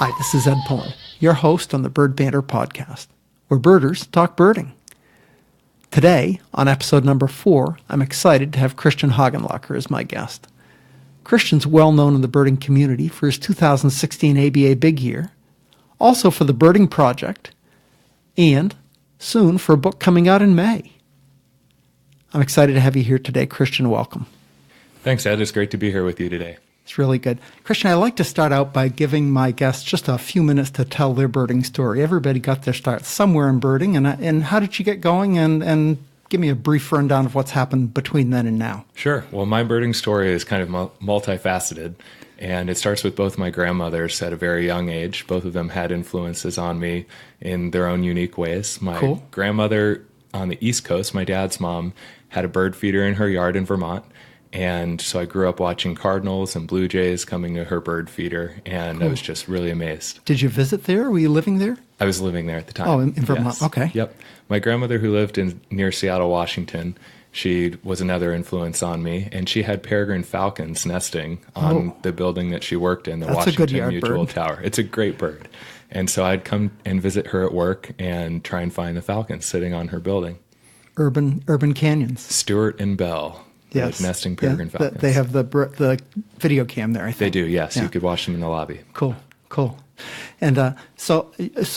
Hi, this is Ed Pullen, your host on the Banter podcast, where birders talk birding. Today, on episode number 4, I'm excited to have Christian Hagenlocher as my guest. Christian's well known in the birding community for his 2016 ABA Big Year, also for the Birding Project, and soon for a book coming out in May. I'm excited to have you here today. Christian, welcome. Thanks, Ed. It's great to be here with you today. It's really good. Christian, I like to start out by giving my guests just a few minutes to tell their birding story. Everybody got their start somewhere in birding, and how did you get going? And give me a brief rundown of what's happened between then and now. Sure. Well, my birding story is kind of multifaceted, and it starts with both my grandmothers at a very young age. Both of them had influences on me in their own unique ways. My grandmother on the East Coast, my dad's mom, had a bird feeder in her yard in Vermont. And so I grew up watching cardinals and blue jays coming to her bird feeder, and I was just really amazed. Did you visit there? Were you living there? I was living there at the time. Oh, in Vermont. Yes. Okay. Yep. My grandmother, who lived near Seattle, Washington, she was another influence on me, and she had peregrine falcons nesting on the building that she worked in, the Washington Mutual Tower. It's a great bird. And so I'd come and visit her at work and try and find the falcons sitting on her building. Urban Canyons. Stewart and Bell. Yes. Nesting peregrine falcons. They have the video cam there, I think. They do, yes. Yeah. You could watch them in the lobby. Cool. And so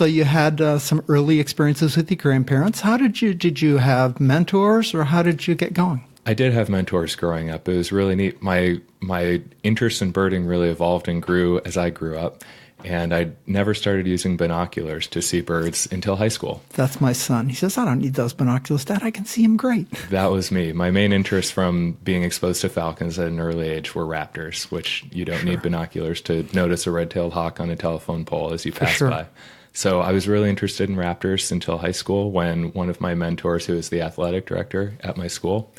you had some early experiences with your grandparents. How did you have mentors, or how did you get going? I did have mentors growing up. It was really neat. My interest in birding really evolved and grew as I grew up. And I never started using binoculars to see birds until high school. That's my son. He says, I don't need those binoculars, Dad. I can see him great. That was me. My main interest from being exposed to falcons at an early age were raptors, which you don't need binoculars to notice a red-tailed hawk on a telephone pole as you pass by. So I was really interested in raptors until high school, when one of my mentors, who was the athletic director at my school,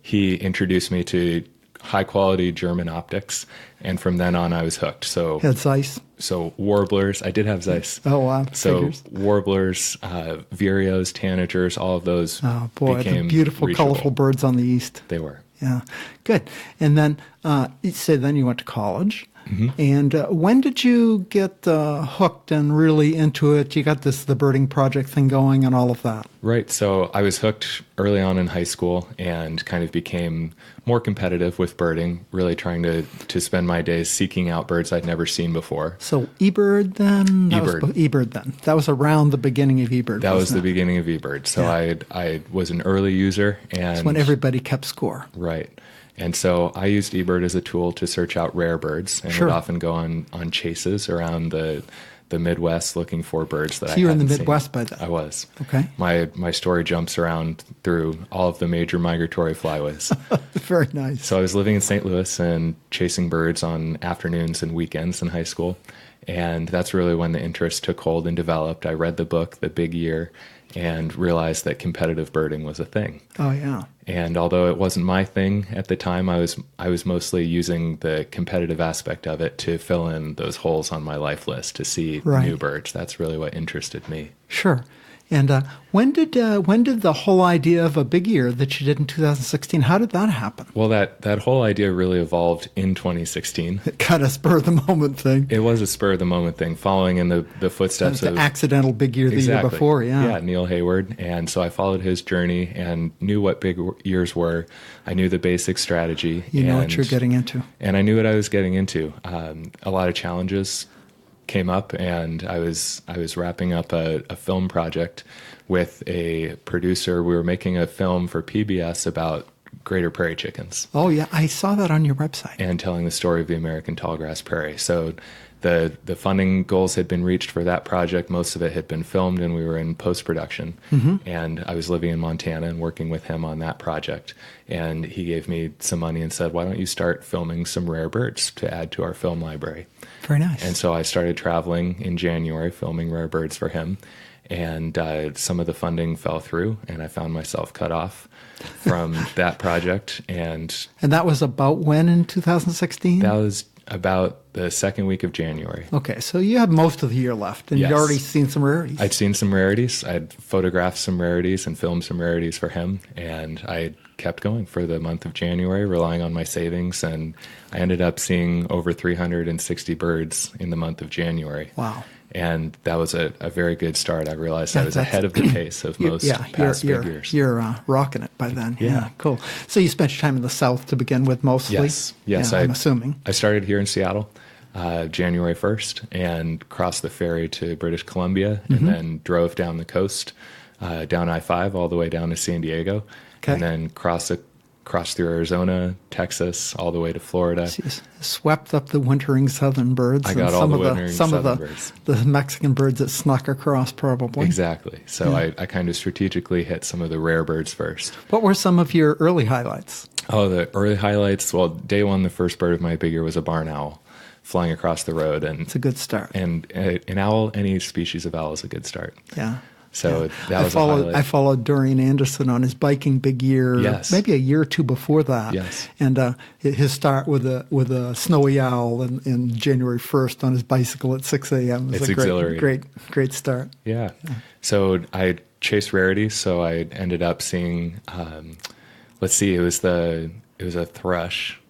he introduced me to high-quality German optics, and from then on I was hooked. So had Zeiss? So warblers, I did have Zeiss. Oh, wow. So Figures. Warblers, vireos, tanagers, all of those became the beautiful, reachable. colorful birds on the east. They were. Yeah, good. And then then you went to college. Mm-hmm. And when did you get hooked and really into it? You got the birding project thing going and all of that. Right. So I was hooked early on in high school and kind of became more competitive with birding, really trying to spend my days seeking out birds I'd never seen before. So eBird then? eBird then. That was around the beginning of eBird. That was the beginning of eBird. So yeah. I was an early user. And that's when everybody kept score. Right. And so I used eBird as a tool to search out rare birds, and would often go on chases around the Midwest looking for birds that I hadn't seen. You were in the Midwest by then? I was. Okay. My story jumps around through all of the major migratory flyways. Very nice. So I was living in St. Louis and chasing birds on afternoons and weekends in high school, and that's really when the interest took hold and developed. I read the book, The Big Year, and realized that competitive birding was a thing. Oh, yeah. And although it wasn't my thing at the time, I was mostly using the competitive aspect of it to fill in those holes on my life list to see new birds. That's really what interested me. Sure. And when did the whole idea of a big year that you did in 2016, how did that happen? Well, that whole idea really evolved in 2016. It kind of spur-of-the-moment thing. It was a spur-of-the-moment thing, following in the footsteps of... the accidental big year the year before, yeah. Yeah, Neil Hayward. And so I followed his journey and knew what big years were. I knew the basic strategy. You know what you're getting into. And I knew what I was getting into. A lot of challenges came up, and I was wrapping up a film project with a producer. We were making a film for PBS about greater prairie chickens. Oh yeah, I saw that on your website. And telling the story of the American tallgrass prairie. So the funding goals had been reached for that project. Most of it had been filmed, and we were in post-production. Mm-hmm. And I was living in Montana and working with him on that project. And he gave me some money and said, why don't you start filming some rare birds to add to our film library? Very nice. And so I started traveling in January, filming rare birds for him. And some of the funding fell through, and I found myself cut off from that project. And that was about when in 2016? That was About the second week of January. Okay, so you had most of the year left, and Yes. you'd already seen some rarities. I'd seen some rarities. I'd photographed some rarities and filmed some rarities for him, and I kept going for the month of January, relying on my savings, and I ended up seeing over 360 birds in the month of January. Wow. And that was a very good start. I realized I was ahead of the pace of most past big years. You're rocking it by then. Yeah, cool. So you spent your time in the South to begin with, mostly? Yes, Yeah, I'm assuming. I started here in Seattle, January 1st, and crossed the ferry to British Columbia, and then drove down the coast, down I-5 all the way down to San Diego, and then crossed through Arizona, Texas, all the way to Florida. So you swept up the wintering southern birds. I got all the wintering southern birds. The Mexican birds that snuck across, probably. Exactly. So I kind of strategically hit some of the rare birds first. What were some of your early highlights? Oh, the early highlights. Well, day one, the first bird of my big year was a barn owl flying across the road. And it's a good start. And an owl, any species of owl is a good start. Yeah. So that was a highlight. I followed Dorian Anderson on his biking big year, maybe a year or two before that. Yes. And his start with a snowy owl in January 1st on his bicycle at 6 a.m. was great start. Yeah. So I chased rarities. So I ended up seeing, it was a thrush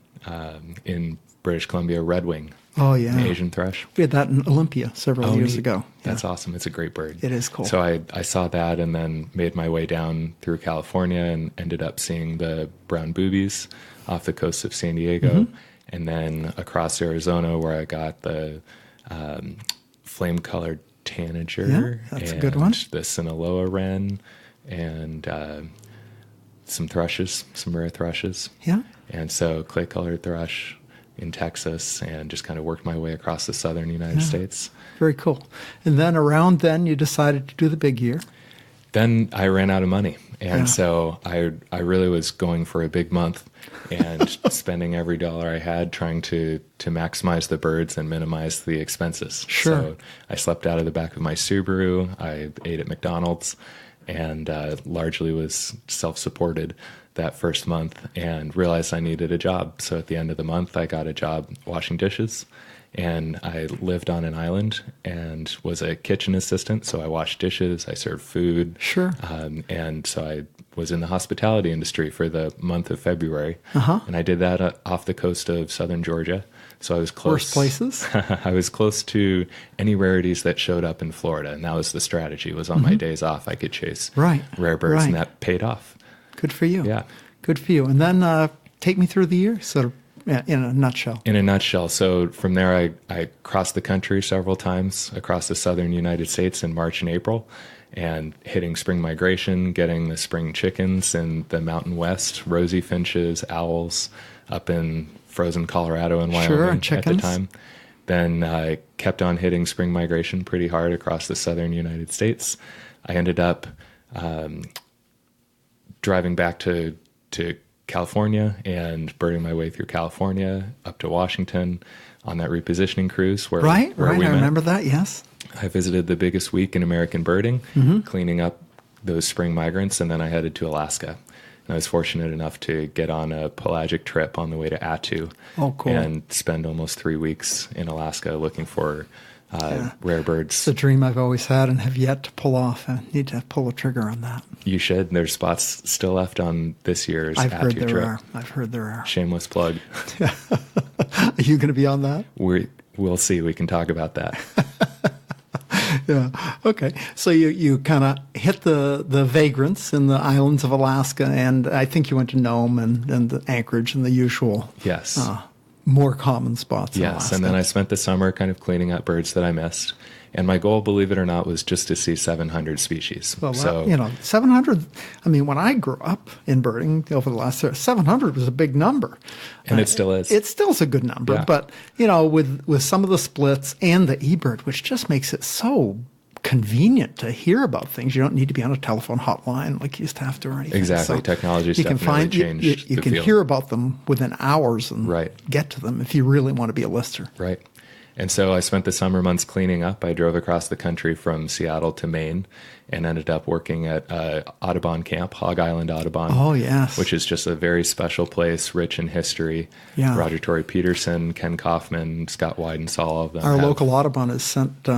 in British Columbia, redwing. Oh, yeah. An Asian thrush. We had that in Olympia several years ago. That's awesome. It's a great bird. It is cool. So I saw that and then made my way down through California and ended up seeing the brown boobies off the coast of San Diego, and then across Arizona where I got the flame-colored tanager. Yeah, that's a good one. The Sinaloa wren and some thrushes, some rare thrushes. Yeah. And so clay-colored thrush in Texas, and just kind of worked my way across the southern United States. Very cool. And then around then you decided to do the big year. Then I ran out of money. And so I really was going for a big month and spending every dollar I had trying to maximize the birds and minimize the expenses. Sure. So I slept out of the back of my Subaru. I ate at McDonald's and largely was self-supported that first month and realized I needed a job. So at the end of the month, I got a job washing dishes, and I lived on an island and was a kitchen assistant. So I washed dishes, I served food. Sure. And so I was in the hospitality industry for the month of February. And I did that off the coast of southern Georgia. So I was close. Worst places? I was close to any rarities that showed up in Florida. And that was the strategy, was on my days off, I could chase rare birds, and that paid off. Good for you. Yeah. Good for you. And then take me through the year, sort of in a nutshell. In a nutshell. So from there, I crossed the country several times across the southern United States in March and April, and hitting spring migration, getting the spring chickens in the Mountain West, rosy finches, owls up in frozen Colorado and Wyoming at the time. Then I kept on hitting spring migration pretty hard across the southern United States. I ended up driving back to California and birding my way through California up to Washington on that repositioning cruise where I we met. remember that. Yes. I visited the biggest week in American birding, cleaning up those spring migrants, and then I headed to Alaska. And I was fortunate enough to get on a pelagic trip on the way to Attu. Oh, cool. And spend almost 3 weeks in Alaska looking for rare birds. It's a dream I've always had and have yet to pull off. I need to pull a trigger on that. You should. There's spots still left on this year's Attu trip. I've heard there are. Shameless plug. Are you going to be on that? We'll see. We can talk about that. Yeah. Okay. So you kind of hit the vagrants in the islands of Alaska, and I think you went to Nome and the Anchorage and the usual. Yes. More common spots. Yes. In Alaska. And then I spent the summer kind of cleaning up birds that I missed. And my goal, believe it or not, was just to see 700 species. Well, 700, I mean, when I grew up in birding over the last 700 was a big number. And it still is. It still is a good number. Yeah. But, with some of the splits and the eBird, which just makes it so convenient to hear about things. You don't need to be on a telephone hotline like you used to have to or anything. Exactly. So Technology's you can definitely changed you the can field. hear about them within hours and Right. get to them if you really want to be a lister. Right. And so I spent the summer months cleaning up. I drove across the country from Seattle to Maine and ended up working at Audubon Camp, Hog Island Audubon. Oh, yes. Which is just a very special place, rich in history. Yeah. Roger Torrey Peterson, Ken Kaufman, Scott Weidensaw, all of them. Our local Audubon has sent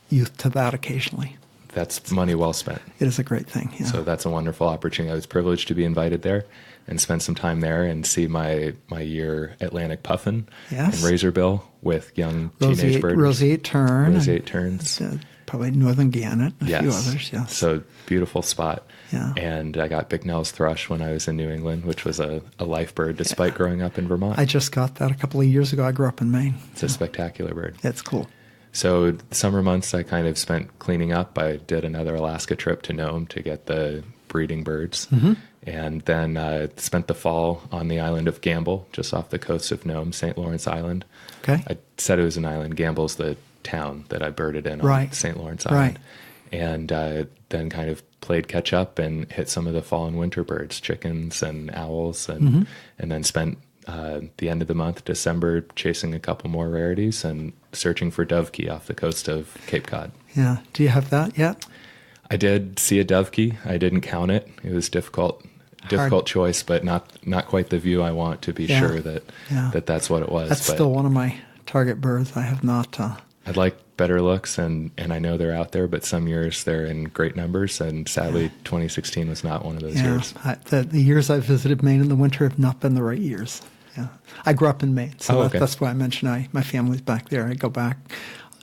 youth to that occasionally. That's money well spent. It is a great thing. Yeah. So that's a wonderful opportunity. I was privileged to be invited there and spend some time there and see my year Atlantic puffin and razorbill with young teenage birds. Roseate tern. Roseate terns. Probably northern gannet and a few others. Yes. So beautiful spot. Yeah. And I got Bicknell's thrush when I was in New England, which was a life bird despite growing up in Vermont. I just got that a couple of years ago. I grew up in Maine. It's a spectacular bird. It's cool. So summer months I kind of spent cleaning up. I did another Alaska trip to Nome to get the breeding birds. Mm-hmm. And then spent the fall on the island of Gamble, just off the coast of Nome, St. Lawrence Island. Okay. I said it was an island. Gamble's the town that I birded in on St. Lawrence Island. Right. And then kind of played catch up and hit some of the fall and winter birds, chickens and owls, and then spent the end of the month, December, chasing a couple more rarities and searching for dovekie off the coast of Cape Cod. Yeah. Do you have that yet? I did see a dovekie. I didn't count it. It was difficult choice, but not quite the view I want to be sure that's what it was. That's still one of my target birds. I have not. I'd like better looks, and I know they're out there, but some years they're in great numbers, and sadly 2016 was not one of those years. The years I've visited Maine in the winter have not been the right years. Yeah, I grew up in Maine, so that's why I mentioned my family's back there. I go back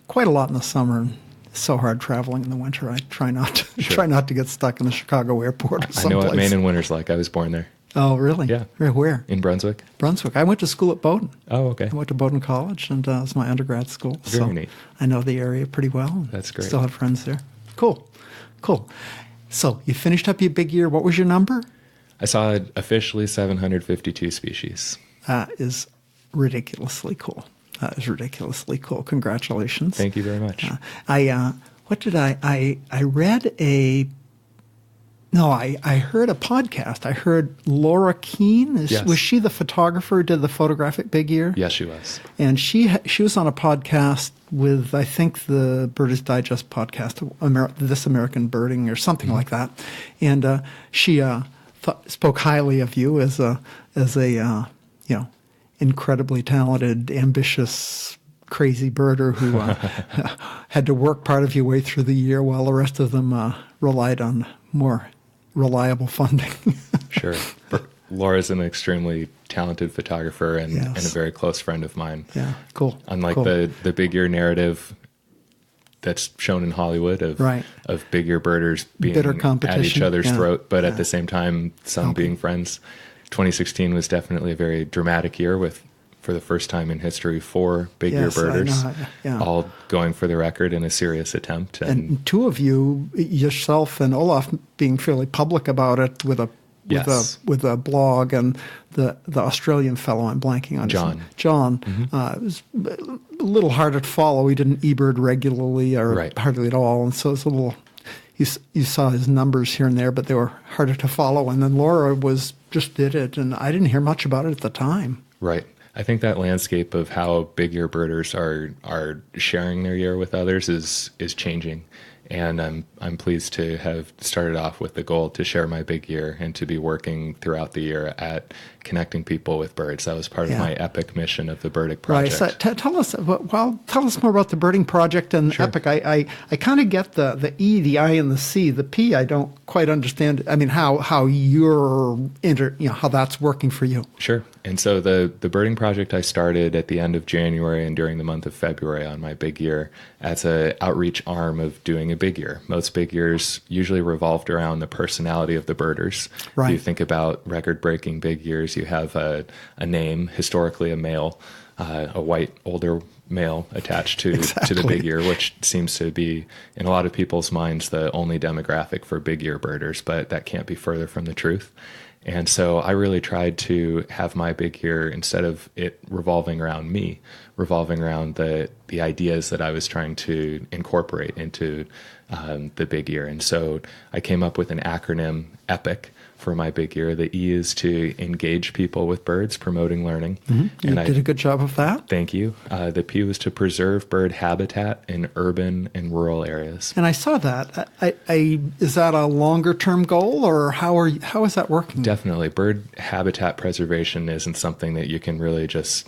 quite a lot in the summer, and it's so hard traveling in the winter. I try not to get stuck in the Chicago airport or someplace. I know what Maine in winter's like. I was born there. Oh, really? Yeah. Where? In Brunswick. Brunswick. I went to school at Bowdoin. Oh, okay. I went to Bowdoin College, and it was my undergrad school. Very neat. I know the area pretty well. That's great. Still have friends there. Cool. So you finished up your big year. What was your number? I saw officially 752 species. That is ridiculously cool. Congratulations. Thank you very much. I heard a podcast. I heard Laura Keene. Was she the photographer who did the photographic big year? Yes, she was. And she was on a podcast with, I think, the Birders Digest podcast, This American Birding or something like that. And she spoke highly of you as a incredibly talented, ambitious, crazy birder who had to work part of your way through the year while the rest of them relied on more reliable funding. Sure. Laura's an extremely talented photographer and a very close friend of mine. Yeah, cool. Unlike the big year narrative that's shown in Hollywood of big year birders being at each other's throat, but at the same time, some being friends. 2016 was definitely a very dramatic year for the first time in history, 4 big year birders, all going for the record in a serious attempt. And 2 of you, yourself and Olaf, being fairly public about it with a blog, and the Australian fellow, I'm blanking on John. It was a little harder to follow. He didn't eBird regularly or hardly at all, and so it's a little. You saw his numbers here and there, but they were harder to follow. And then Laura just did it, and I didn't hear much about it at the time. Right. I think that landscape of how big year birders are sharing their year with others is changing. And I'm pleased to have started off with the goal to share my big year and to be working throughout the year at connecting people with birds. That was part of my epic mission of the Birding Project. Right. So tell us more about the Birding Project and Epic. I kind of get the E, the I, and the C. The P, I don't quite understand. I mean, how how that's working for you. Sure. And so the Birding Project I started at the end of January and during the month of February on my big year as an outreach arm of doing a big year. Most big years usually revolved around the personality of the birders. Right. If you think about record-breaking big years, you have a name, historically a male, a white older male attached to the big year, which seems to be, in a lot of people's minds, the only demographic for big year birders, but that can't be further from the truth. And so I really tried to have my big year, instead of it revolving around me, revolving around the ideas that I was trying to incorporate into the big year. And so I came up with an acronym, EPIC, for my big year. The E is to engage people with birds, promoting learning. Mm-hmm. You did a good job of that. Thank you. The P was to preserve bird habitat in urban and rural areas. And I saw that. Is that a longer term goal, or how is that working? Definitely. Bird habitat preservation isn't something that you can really just,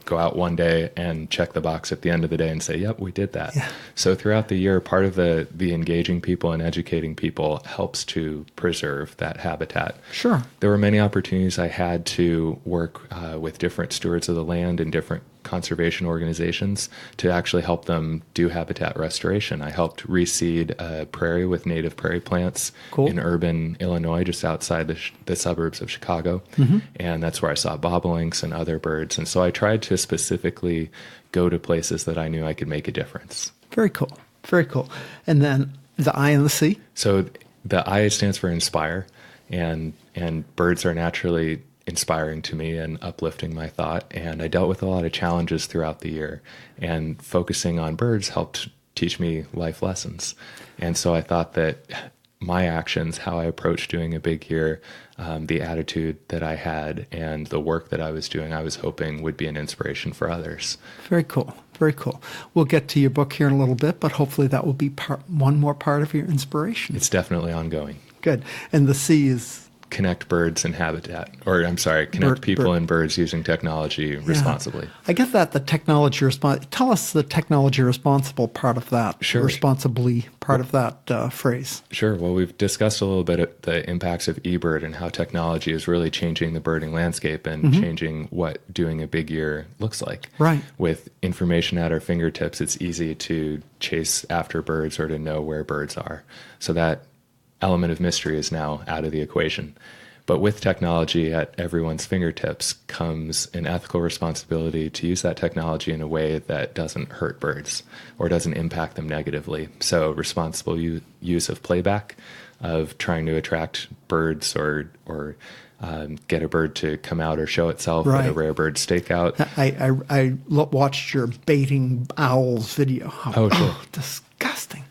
go out one day and check the box at the end of the day and say, yep, we did that. Yeah. So throughout the year, part of the engaging people and educating people helps to preserve that habitat. Sure. There were many opportunities I had to work with different stewards of the land and different conservation organizations to actually help them do habitat restoration. I helped reseed a prairie with native prairie plants in urban Illinois, just outside the suburbs of Chicago. Mm-hmm. And that's where I saw bobolinks and other birds. And so I tried to specifically go to places that I knew I could make a difference. Very cool. Very cool. And then the I and the C? So the I stands for inspire, and birds are naturally inspiring to me and uplifting my thought. And I dealt with a lot of challenges throughout the year, and focusing on birds helped teach me life lessons. And so I thought that my actions, how I approached doing a big year, the attitude that I had, and the work that I was doing, I was hoping would be an inspiration for others. Very cool. Very cool. We'll get to your book here in a little bit, but hopefully that will be one more part of your inspiration. It's definitely ongoing. Good. And the C is? Connect birds and habitat, connect people and birds using technology responsibly. I get that, the technology tell us the technology responsible part of that, sure. Responsibly part of that phrase. Sure. Well, we've discussed a little bit the impacts of eBird and how technology is really changing the birding landscape and changing what doing a big year looks like. Right. With information at our fingertips, it's easy to chase after birds or to know where birds are. So that element of mystery is now out of the equation. But with technology at everyone's fingertips comes an ethical responsibility to use that technology in a way that doesn't hurt birds or doesn't impact them negatively. So responsible use of playback, of trying to attract birds or get a bird to come out or show itself at a rare bird stakeout. I watched your baiting owls video. Sure. Disgusting.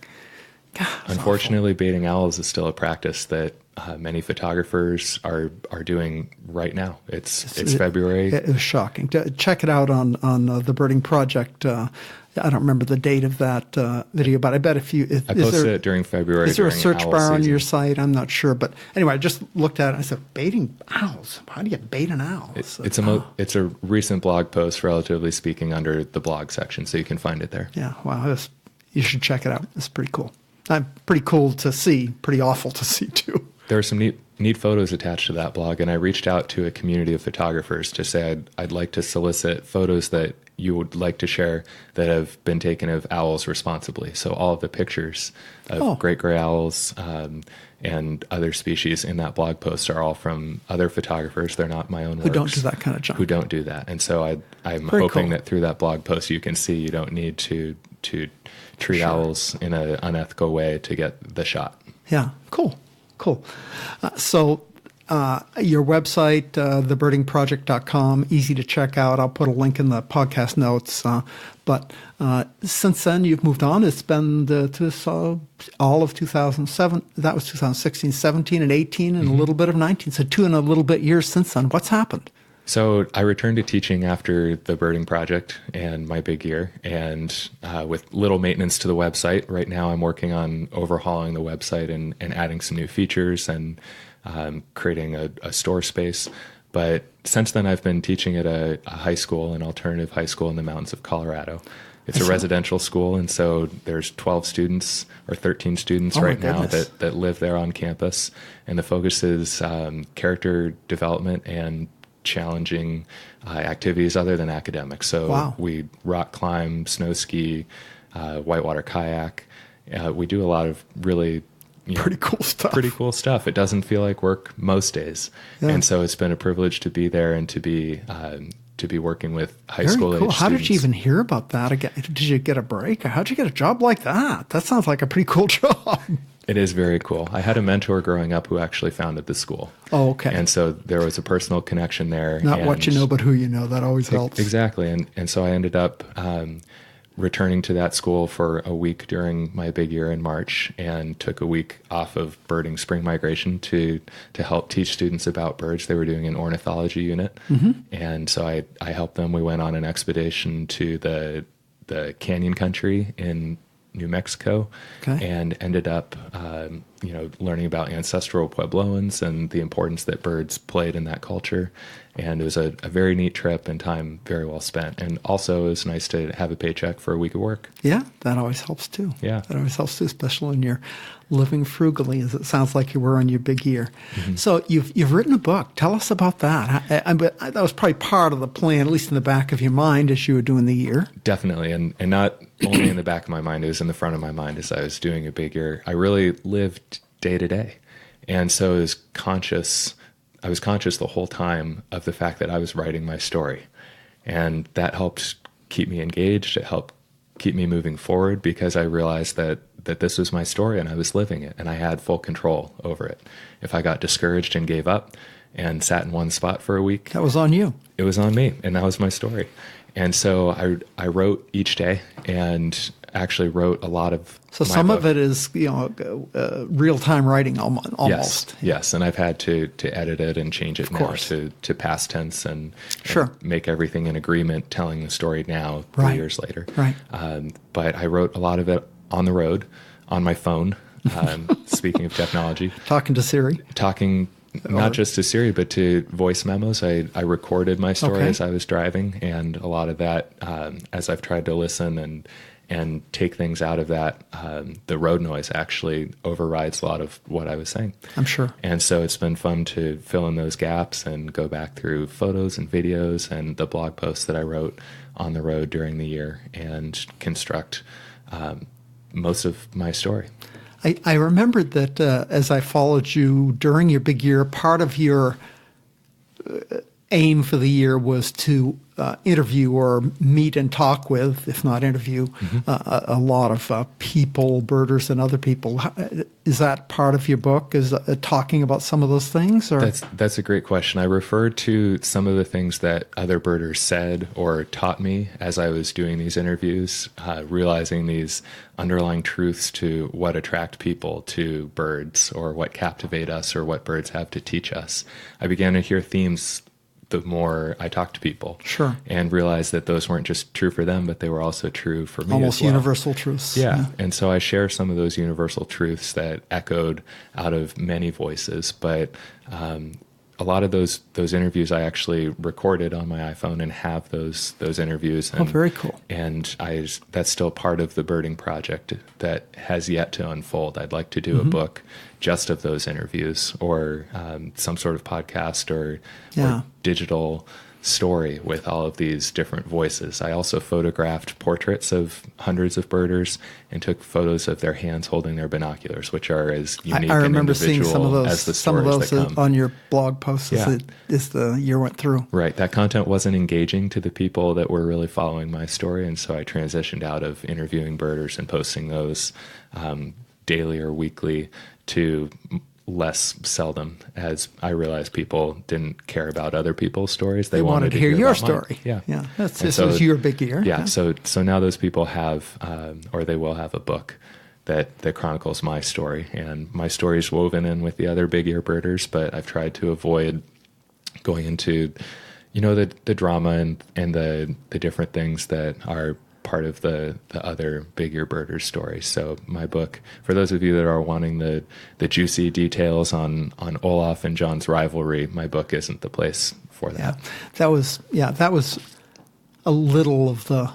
Unfortunately, baiting owls is still a practice that many photographers are doing right now. It's February. It was shocking. Check it out on the Birding Project. I don't remember the date of that video, but I bet I posted it during February. Is there a search bar on season. your site? I'm not sure, but anyway, I just looked at it and I said, baiting owls. How do you bait an owl? It's a recent blog post, relatively speaking, under the blog section, so you can find it there. Yeah, wow, you should check it out. It's pretty cool. Pretty cool to see, pretty awful to see too. There are some neat photos attached to that blog, and I reached out to a community of photographers to say I'd like to solicit photos that you would like to share that have been taken of owls responsibly. So all of the pictures of great gray owls and other species in that blog post are all from other photographers. They're not my own works. Who don't do that kind of junk. Who don't do that. And so I'm hoping that through that blog post you can see you don't need to treat owls in an unethical way to get the shot. Yeah, cool. So your website, thebirdingproject.com, easy to check out. I'll put a link in the podcast notes. But since then, you've moved on. It's been all of 2007. That was 2016, 17, and 18, and a little bit of 19. So 2 and a little bit years since then. What's happened? So I returned to teaching after the Birding Project and my big year, and with little maintenance to the website. Right now I'm working on overhauling the website and adding some new features and creating a store space. But since then I've been teaching at a high school, an alternative high school in the mountains of Colorado. It's a residential school, and so there's 12 students or 13 students now that live there on campus. And the focus is character development and challenging activities other than academics. So we rock climb, snow ski, whitewater kayak. We do a lot of really pretty cool stuff. It doesn't feel like work most days. Yeah. And so it's been a privilege to be there and to be working with high school age students. How did you even hear about that? Did you get a break? How'd you get a job like that? That sounds like a pretty cool job. It is very cool. I had a mentor growing up who actually founded the school. Oh, okay. And so there was a personal connection there. Not what you know, but who you know. That always helps. Exactly. And so I ended up returning to that school for a week during my big year in March, and took a week off of birding spring migration to help teach students about birds. They were doing an ornithology unit. And so I helped them. We went on an expedition to the canyon country in New Mexico, and ended up, learning about ancestral Puebloans and the importance that birds played in that culture. And it was a very neat trip and time very well spent. And also it was nice to have a paycheck for a week of work. Yeah, that always helps too. Yeah. That always helps too, especially when you're living frugally, as it sounds like you were on your big year. So you've written a book. Tell us about that. That was probably part of the plan, at least in the back of your mind as you were doing the year. Definitely. And not only in the back of my mind, it was in the front of my mind as I was doing a big year. I really lived day to day. And so I was conscious the whole time of the fact that I was writing my story. And that helped keep me engaged. It helped keep me moving forward, because I realized that this was my story and I was living it and I had full control over it. If I got discouraged and gave up and sat in one spot for a week, that was on you. It was on me, and that was my story. And so I wrote each day, and actually wrote a lot of So some of it is, real-time writing almost. Yes. And I've had to edit it and change it now to past tense and make everything in agreement, telling the story now 3 years later. Right. But I wrote a lot of it on the road, on my phone, speaking of technology. Talking to Siri. Not just to Siri, but to voice memos. I recorded my story as I was driving, and a lot of that, as I've tried to listen and take things out of that, the road noise actually overrides a lot of what I was saying. I'm sure. And so it's been fun to fill in those gaps and go back through photos and videos and the blog posts that I wrote on the road during the year and construct most of my story. I remembered that as I followed you during your big year, part of your aim for the year was to interview or meet and talk with, if not interview, a lot of people, birders and other people. Is that part of your book, is talking about some of those things? Or? That's a great question. I referred to some of the things that other birders said or taught me as I was doing these interviews, realizing these underlying truths to what attract people to birds, or what captivate us, or what birds have to teach us. I began to hear themes the more I talked to people. Sure. And realized that those weren't just true for them, but they were also true for me Almost as well. Universal truths. Yeah. And so I share some of those universal truths that echoed out of many voices. But a lot of those interviews I actually recorded on my iPhone and have those interviews. And, very cool. And that's still part of the birding project that has yet to unfold. I'd like to do a book just of those interviews, or some sort of podcast or digital story with all of these different voices. I also photographed portraits of hundreds of birders and took photos of their hands holding their binoculars, which are as unique and individual as the stories that come. On your blog posts as the year went through. Right. That content wasn't engaging to the people that were really following my story, and so I transitioned out of interviewing birders and posting those daily or weekly to less seldom, as I realized people didn't care about other people's stories. They wanted to hear your story. Mine. Yeah. This was your big year. Yeah. So now those people have, or they will have, a book that chronicles my story, and my story is woven in with the other big ear birders, but I've tried to avoid going into, the drama and the different things that are part of the other big ear birders stories. So my book, for those of you that are wanting the juicy details on Olaf and John's rivalry, my book isn't the place for that. That was a little of the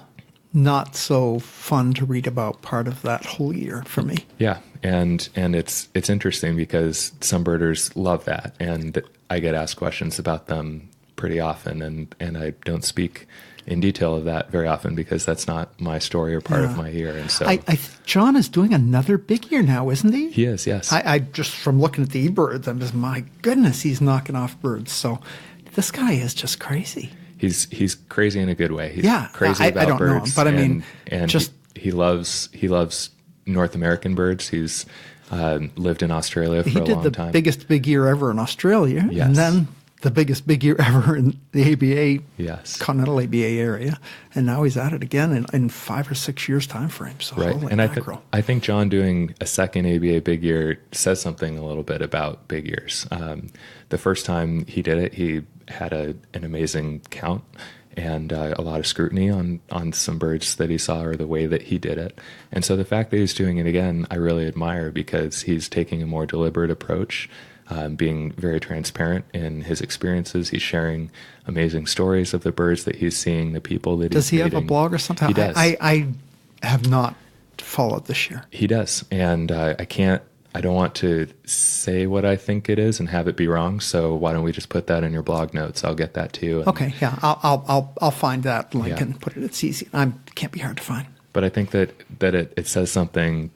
not so fun to read about part of that whole year for me. Yeah. And it's interesting because some birders love that, and I get asked questions about them pretty often, and I don't speak in detail of that very often because that's not my story or part of my year. And so I think John is doing another big year now, isn't he? He is, yes. I just, from looking at the eBirds, I'm just, my goodness, he's knocking off birds. So this guy is just crazy. He's crazy in a good way. He's crazy about I don't birds. know him, but I mean, and just he loves North American birds. He's lived in Australia for a long time. He did the biggest big year ever in Australia, yes. and then the biggest big year ever in the ABA, Yes. continental ABA area, and now he's at it again in 5 or 6 years time frame. So Right. holy And mackerel. I think John doing a second ABA big year says something a little bit about big years. The first time he did it, he had an amazing count and a lot of scrutiny on some birds that he saw or the way that he did it. And so the fact that he's doing it again, I really admire, because he's taking a more deliberate approach, being very transparent in his experiences. He's sharing amazing stories of the birds that he's seeing, the people that Does he's he have a meeting. blog or something? He does. I have not followed this year. He does. And I don't want to say what I think it is and have it be wrong. So why don't we just put that in your blog notes? I'll get that to you. Okay, yeah, I'll find that link Yeah. and put it. It's easy. It can't be hard to find. But I think that it says something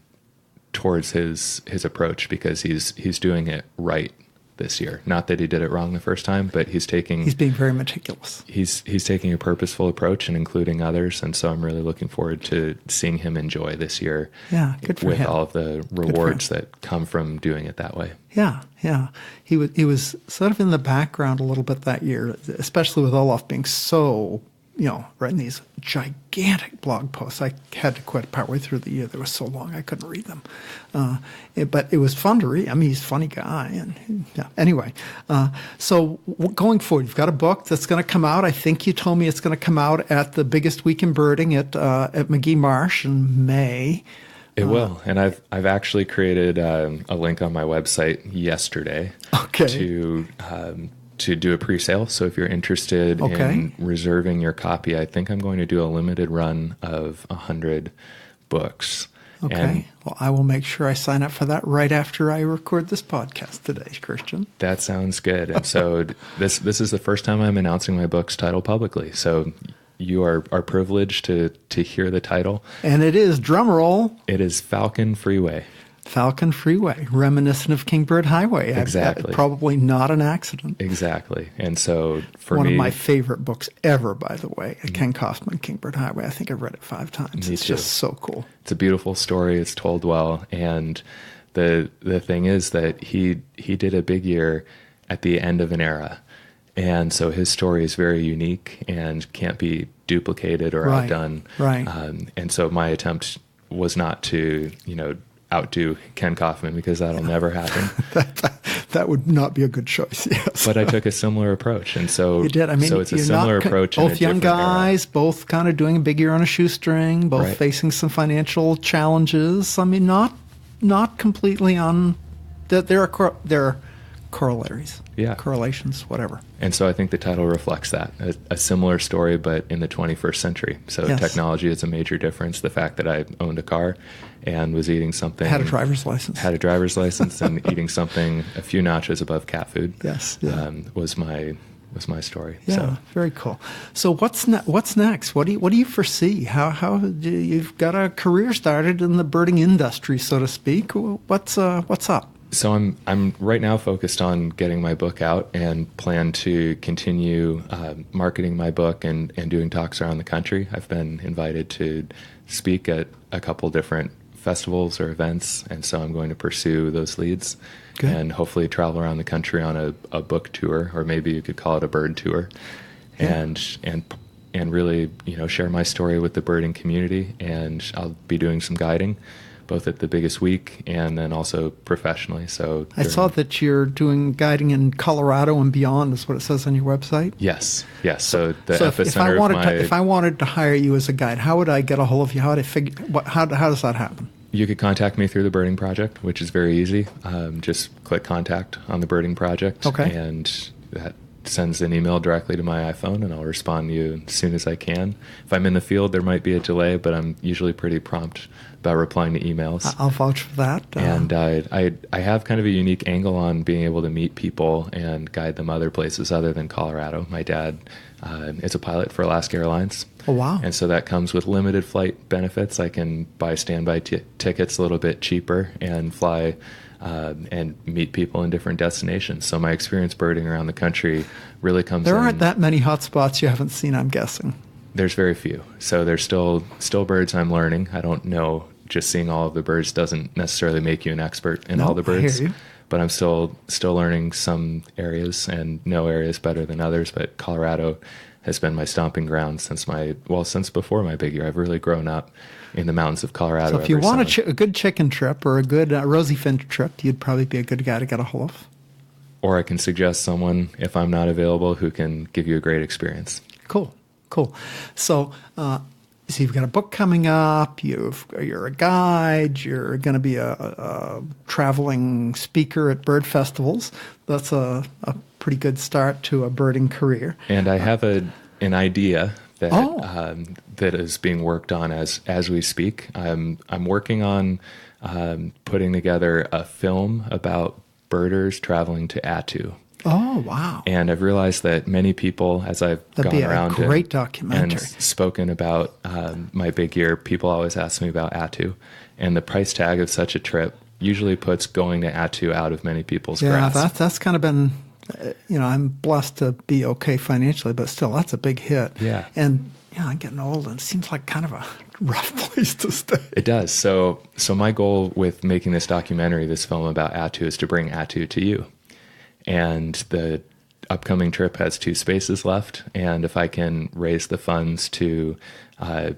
towards his approach, because he's doing it right this year. Not that he did it wrong the first time, but he's being very meticulous. He's taking a purposeful approach and including others, and so I'm really looking forward to seeing him enjoy this year. Yeah, good for with him. all of the rewards that come from doing it that way. Yeah, yeah. He was sort of in the background a little bit that year, especially with Olaf being so, writing these gigantic blog posts. I had to quit partway through the year. They were so long I couldn't read them. But it was fun to read. I mean, he's a funny guy. And yeah. Anyway, so going forward, you've got a book that's going to come out. I think you told me it's going to come out at the biggest week in birding at Magee Marsh in May. It will, and I've actually created a link on my website yesterday to do a pre-sale. So if you're interested in reserving your copy, I think I'm going to do a limited run of 100 books. Okay. And well, I will make sure I sign up for that right after I record this podcast today, Christian. That sounds good. And so this is the first time I'm announcing my book's title publicly. So you are privileged to hear the title. And it is, drumroll, it is Falcon Freeway. Falcon Freeway, reminiscent of Kingbird Highway. Exactly. Probably not an accident. Exactly. And so for One me, of my favorite books ever, by the way, Ken Kaufman, Kingbird Highway. I think I've read it 5 times. Me It's too. just so cool. It's a beautiful story. It's told well. And the thing is that he did a big year at the end of an era. And so his story is very unique and can't be duplicated or outdone. Right. And so my attempt was not to, outdo Ken Kaufman, because that'll never happen. That would not be a good choice, yes. But I took a similar approach. And so, You did. I mean, so it's a you're similar not, approach. in both a young different era. guys, both kind of doing a big year on a shoestring, both Right. facing some financial challenges. I mean, not completely on. There are corollaries. Yeah. Correlations, whatever. And so I think the title reflects that, a similar story, but in the 21st century. So Yes. technology is a major difference. The fact that I owned a car and was eating something. Had a driver's license. Had a driver's license and eating something a few notches above cat food. Yes. Yeah. Was my story. Yeah, So very cool. So what's next? What do you foresee? How do you've got a career started in the birding industry, so to speak? What's up? So I'm right now focused on getting my book out and plan to continue marketing my book and doing talks around the country. I've been invited to speak at a couple different festivals or events, and so I'm going to pursue those leads. Good. And hopefully travel around the country on a book tour, or maybe you could call it a bird tour, Yeah. and really share my story with the birding community. And I'll be doing some guiding, both at the biggest week and then also professionally. So I saw that you're doing guiding in Colorado and beyond, is what it says on your website. Yes. So the So epicenter if I wanted of my if I wanted to hire you as a guide, how would I get a hold of you? How would I how does that happen? You could contact me through the Birding Project, which is very easy. Just click contact on the Birding Project, Okay. and that sends an email directly to my iPhone, and I'll respond to you as soon as I can. If I'm in the field, there might be a delay, but I'm usually pretty prompt about replying to emails. I'll vouch for that. And I have kind of a unique angle on being able to meet people and guide them other places other than Colorado. My dad is a pilot for Alaska Airlines. Oh, wow. And so that comes with limited flight benefits. I can buy standby tickets a little bit cheaper and fly and meet people in different destinations. So my experience birding around the country really comes There in. aren't that many hot spots you haven't seen, I'm guessing. There's very few. So there's still birds I'm learning. I don't know. Just seeing all of the birds doesn't necessarily make you an expert in all the birds. I hear you. but I'm still learning some areas, and no area is better than others. But Colorado has been my stomping ground since before my big year. I've really grown up in the mountains of Colorado. So if you want a good chicken trip or a good rosy fin trip, you'd probably be a good guy to get a hold of. Or I can suggest someone, if I'm not available, who can give you a great experience. Cool. So you've got a book coming up. You're a guide. You're going to be a traveling speaker at bird festivals. That's a pretty good start to a birding career. And I have an idea that is being worked on as we speak. I'm working on putting together a film about birders traveling to Attu. Oh, wow. And I've realized that many people, as I've gone around and spoken about my big year, people always ask me about Attu. And the price tag of such a trip usually puts going to Attu out of many people's grasp. Yeah, that's kind of been, I'm blessed to be okay financially, but still, that's a big hit. Yeah. And, I'm getting old, and it seems like kind of a rough place to stay. It does. So my goal with making this documentary, this film about Attu, is to bring Attu to you. And the upcoming trip has 2 spaces left. And if I can raise the funds to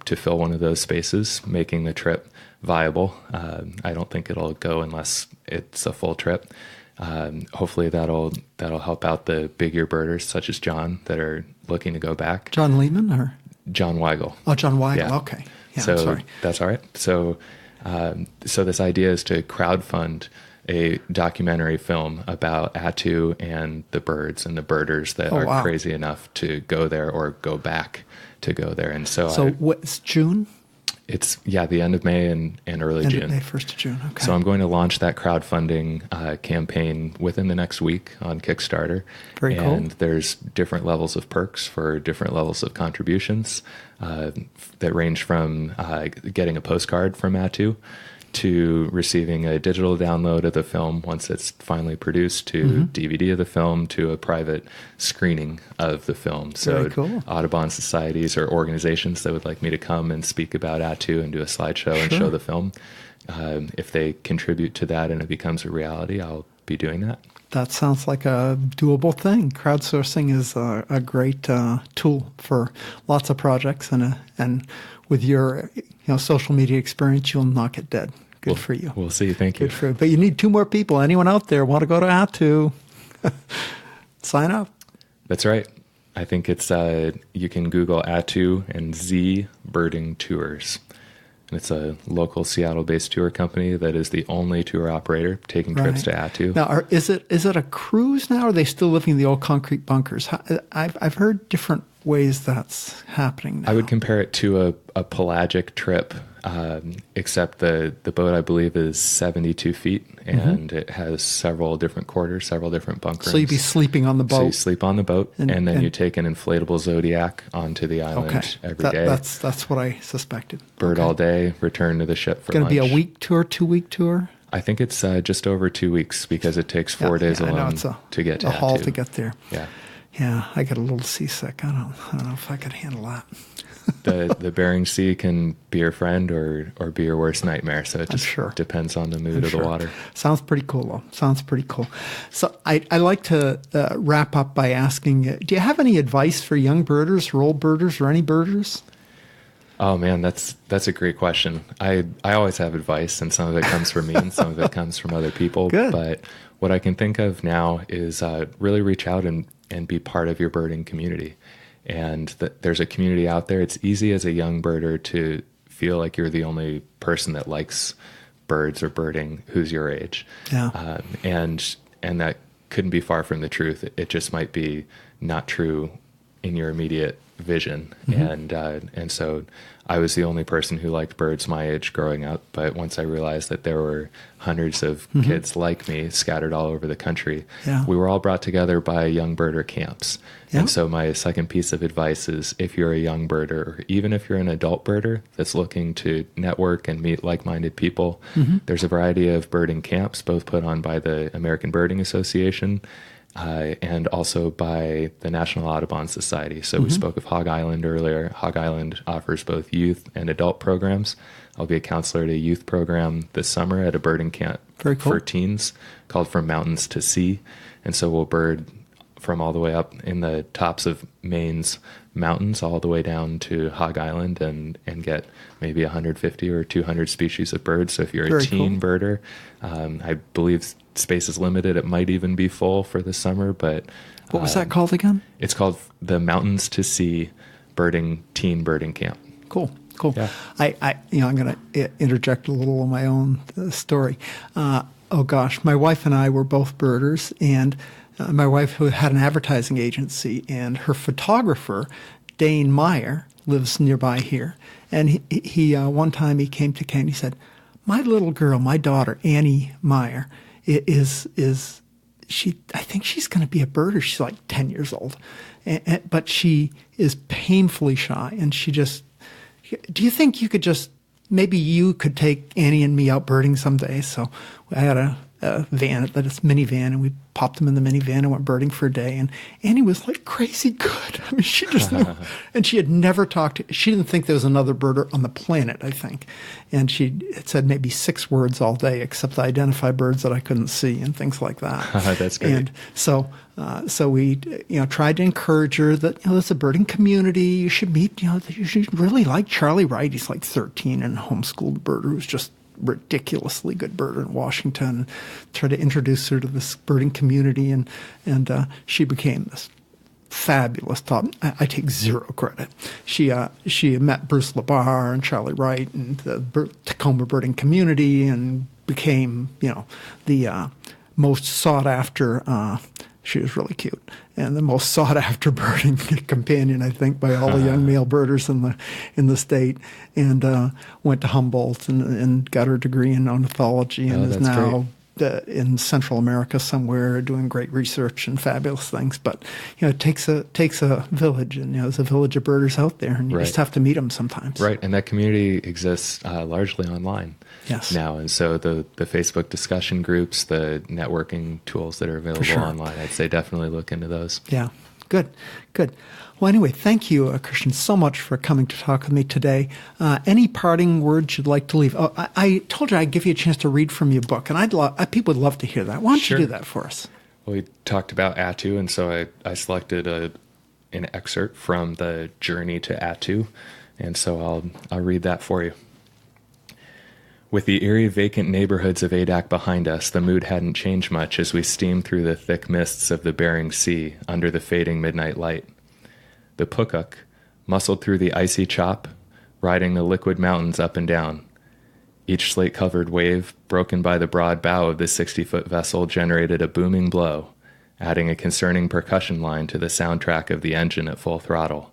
fill one of those spaces, making the trip viable, I don't think it'll go unless it's a full trip. Hopefully that'll help out the big year birders such as John that are looking to go back. John Lehman or John Weigel? Oh, John Weigel. Yeah. Okay. Yeah, so I'm sorry. That's all right. So this idea is to crowdfund a documentary film about Attu and the birds and the birders that are crazy enough to go there or go back to go there. And so what's June? It's the end of May and early June. End of May, 1st of June. Okay. So I'm going to launch that crowdfunding campaign within the next week on Kickstarter. Very cool. And there's different levels of perks for different levels of contributions that range from getting a postcard from Attu to receiving a digital download of the film once it's finally produced, to DVD of the film, to a private screening of the film. So very cool. Audubon societies or organizations that would like me to come and speak about Attu and do a slideshow and show the film, if they contribute to that and it becomes a reality, I'll be doing that. That sounds like a doable thing. Crowdsourcing is a great tool for lots of projects, and with your social media experience, you'll knock it dead. Good for you. We'll see. Thank you. Good for you. But you need 2 more people. Anyone out there want to go to Attu? Sign up. That's right. I think it's you can Google Attu and Z Birding Tours. It's a local Seattle-based tour company that is the only tour operator taking trips to Attu. Now, is it a cruise now, or are they still living in the old concrete bunkers? I've heard different ways that's happening now. I would compare it to a pelagic trip, except the boat, I believe, is 72 feet, and it has several different quarters, several different bunk rooms. So you'd be sleeping on the boat. So you sleep on the boat, and then you take an inflatable Zodiac onto the island every day. That's what I suspected. Bird all day, return to the ship for lunch. Going to be a week tour, 2-week tour? I think it's just over 2 weeks because it takes 4 days alone to get to a haul Attu. to get there. Yeah. Yeah, I get a little seasick. I don't know if I could handle that. the Bering Sea can be your friend or be your worst nightmare. So it just depends on the mood of the water. Sounds pretty cool, though. Sounds pretty cool. So I like to wrap up by asking, do you have any advice for young birders, or old birders, or any birders? Oh man, that's a great question. I always have advice, and some of it comes from me and some of it comes from other people. Good. But what I can think of now is really reach out and be part of your birding community. And there's a community out there. It's easy as a young birder to feel like you're the only person that likes birds or birding who's your age. Yeah. And that couldn't be far from the truth. It just might be not true in your immediate vision. And so I was the only person who liked birds my age growing up. But once I realized that there were hundreds of kids like me scattered all over the country, we were all brought together by young birder camps. And so my second piece of advice is, if you're a young birder, or even if you're an adult birder that's looking to network and meet like-minded people, there's a variety of birding camps, both put on by the American Birding Association and also by the National Audubon Society. So we spoke of Hog Island earlier. Hog Island offers both youth and adult programs. I'll be a counselor at a youth program this summer at a birding camp Very cool. for teens called From Mountains to Sea. And so we'll bird from all the way up in the tops of Maine's mountains all the way down to Hog Island and get maybe 150 or 200 species of birds. So if you're Very a teen cool. birder, I believe space is limited. It might even be full for the summer, but What was that called again? it's called the Mountains to Sea Teen Birding Camp. Cool. Yeah. I'm going to interject a little of my own story. Oh gosh, my wife and I were both birders, and my wife who had an advertising agency, and her photographer, Dane Meyer, lives nearby here. And he one time he came to Ken. He said, "My little girl, my daughter Annie Meyer, is she? I think she's going to be a birder. She's like 10 years old, but she is painfully shy, and she just." Do you think you could maybe you could take Annie and me out birding someday? So I had a van, this minivan, and we popped them in the minivan and went birding for a day. And Annie was like crazy good. I mean, she just knew. And she had never she didn't think there was another birder on the planet, I think. And she had said maybe 6 words all day, except to identify birds that I couldn't see and things like that. That's great. And so we, tried to encourage her that, there's a birding community. You should meet, you should really like Charlie Wright. He's like 13 and homeschooled birder who's just ridiculously good birder in Washington, and try to introduce her to this birding community, and she became this fabulous top. I take zero credit. She met Bruce LeBar and Charlie Wright and the Tacoma birding community, and became the most sought after. She was really cute, and the most sought after birding companion, I think, by all the young male birders in the state. And went to Humboldt and got her degree in ornithology, and is now in Central America somewhere doing great research and fabulous things. But it takes a village, and there's a village of birders out there, and you just have to meet them sometimes. Right, and that community exists largely online. Yes. Now, and so the Facebook discussion groups, the networking tools that are available online, I'd say definitely look into those. Yeah, good. Well, anyway, thank you, Christian, so much for coming to talk with me today. Any parting words you'd like to leave? Oh, I told you I'd give you a chance to read from your book, and people would love to hear that. Why don't you do that for us? Well, we talked about Attu, and so I selected an excerpt from the Journey to Attu, and so I'll read that for you. With the eerie, vacant neighborhoods of Adak behind us, the mood hadn't changed much as we steamed through the thick mists of the Bering Sea under the fading midnight light. The Pukuk muscled through the icy chop, riding the liquid mountains up and down. Each slate-covered wave, broken by the broad bow of the 60-foot vessel, generated a booming blow, adding a concerning percussion line to the soundtrack of the engine at full throttle.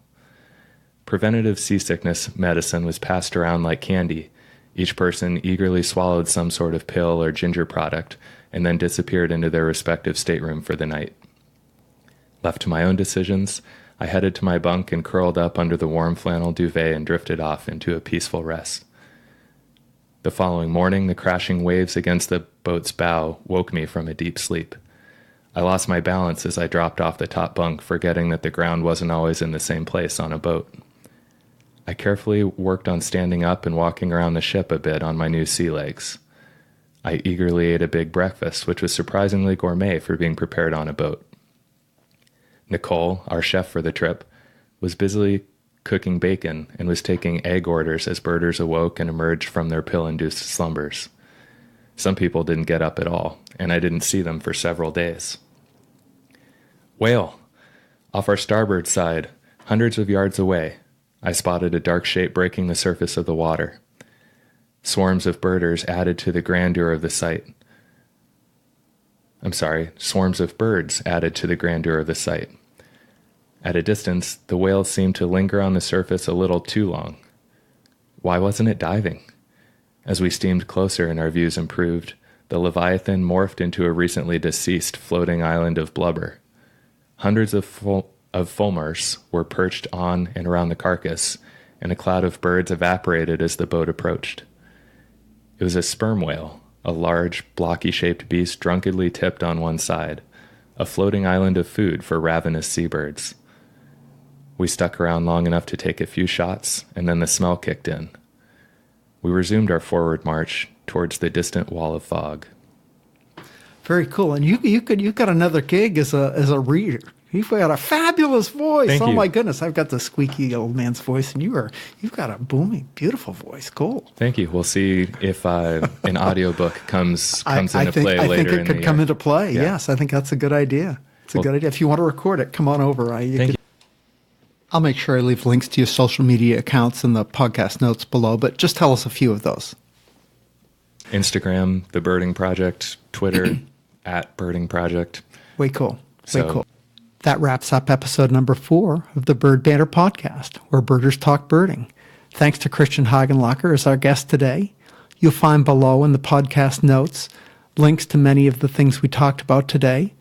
Preventative seasickness medicine was passed around like candy. Each person eagerly swallowed some sort of pill or ginger product and then disappeared into their respective stateroom for the night. Left to my own decisions, I headed to my bunk and curled up under the warm flannel duvet and drifted off into a peaceful rest. The following morning, the crashing waves against the boat's bow woke me from a deep sleep. I lost my balance as I dropped off the top bunk, forgetting that the ground wasn't always in the same place on a boat. I carefully worked on standing up and walking around the ship a bit on my new sea legs. I eagerly ate a big breakfast, which was surprisingly gourmet for being prepared on a boat. Nicole, our chef for the trip, was busily cooking bacon and was taking egg orders as birders awoke and emerged from their pill-induced slumbers. Some people didn't get up at all, and I didn't see them for several days. Whale! Off our starboard side, hundreds of yards away, I spotted a dark shape breaking the surface of the water. Swarms of birders added to the grandeur of the sight. Swarms of birds added to the grandeur of the sight. At a distance, the whale seemed to linger on the surface a little too long. Why wasn't it diving? As we steamed closer and our views improved, the Leviathan morphed into a recently deceased floating island of blubber. Hundreds of fulmars were perched on and around the carcass, and a cloud of birds evaporated as the boat approached. It was a sperm whale, a large, blocky-shaped beast drunkenly tipped on one side, a floating island of food for ravenous seabirds. We stuck around long enough to take a few shots, and then the smell kicked in. We resumed our forward march towards the distant wall of fog. Very cool. And you got another gig as a reader. You've got a fabulous voice. Thank oh you. My goodness, I've got the squeaky old man's voice, and you've got a booming, beautiful voice. Cool. Thank you. We'll see if an audiobook comes into play later. I think it could come year. into play. Yeah. Yes, I think that's a good idea. It's a good idea. If you want to record it, come on over. Thank you. I'll make sure I leave links to your social media accounts in the podcast notes below, but just tell us a few of those. Instagram, The Birding Project, Twitter, @BirdingProject. Way cool. Way cool. That wraps up episode number 4 of the Bird Banter podcast, where birders talk birding. Thanks to Christian Hagenlocher as our guest today. You'll find below in the podcast notes links to many of the things we talked about today.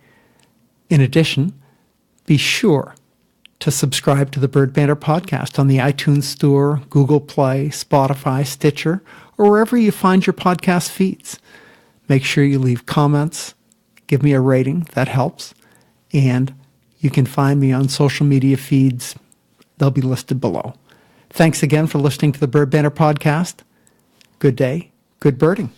In addition, be sure to subscribe to the Bird Banter podcast on the iTunes Store, Google Play, Spotify, Stitcher, or wherever you find your podcast feeds. Make sure you leave comments, give me a rating, that helps, and you can find me on social media feeds. They'll be listed below. Thanks again for listening to the Bird Banter podcast. Good day, good birding.